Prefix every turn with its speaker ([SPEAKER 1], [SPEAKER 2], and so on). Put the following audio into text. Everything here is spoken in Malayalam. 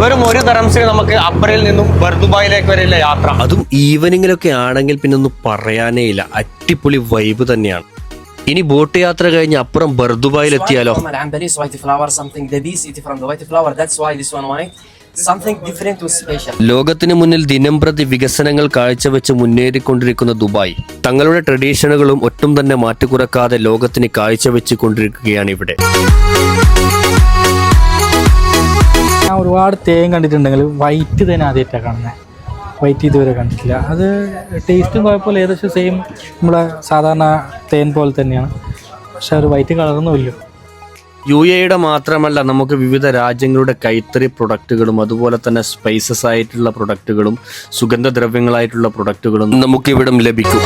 [SPEAKER 1] വെറും 1 ദിർഹംസിന് നമുക്ക് അബ്രയിൽ നിന്നും ദുബായിലേക്ക് വരെയുള്ള യാത്ര.
[SPEAKER 2] അതും ഈവനിങ്ങിലൊക്കെ ആണെങ്കിൽ പിന്നെ ഒന്നും പറയാനേ ഇല്ല, അടിപൊളി വൈബ് തന്നെയാണ്. ഇനി ബോട്ട് യാത്ര കഴിഞ്ഞ് അപ്പുറം ബർദുബായിൽ എത്തിയാലോ? ലോകത്തിന് മുന്നിൽ ദിനംപ്രതി വികസനങ്ങൾ കാഴ്ചവെച്ച് മുന്നേറിക്കൊണ്ടിരിക്കുന്ന ദുബായ് തങ്ങളുടെ ട്രഡീഷനുകളും ഒട്ടും തന്നെ മാറ്റുകുറക്കാതെ ലോകത്തിന് കാഴ്ചവെച്ച് കൊണ്ടിരിക്കുകയാണ് ഇവിടെ.
[SPEAKER 3] ഞാൻ ഒരുപാട് തേൻ കണ്ടിട്ടുണ്ടെങ്കിൽ വൈറ്റ് തന്നെ ആദ്യമായിട്ടാണ് കാണുന്നത്. വൈറ്റ് ഇതുവരെ കണ്ടിട്ടില്ല. അത് ടേസ്റ്റും കുഴപ്പമില്ല, ഏകദേശം സെയിം നമ്മളെ സാധാരണ തേൻ പോലെ തന്നെയാണ്. പക്ഷെ ഒരു വൈറ്റ് കളറൊന്നുമില്ല.
[SPEAKER 2] UAE മാത്രമല്ല, നമുക്ക് വിവിധ രാജ്യങ്ങളുടെ കൈത്തറി പ്രൊഡക്റ്റുകളും അതുപോലെ തന്നെ സ്പൈസസ് ആയിട്ടുള്ള പ്രൊഡക്റ്റുകളും സുഗന്ധദ്രവ്യങ്ങളായിട്ടുള്ള പ്രൊഡക്റ്റുകളും നമുക്കിവിടം ലഭിക്കും.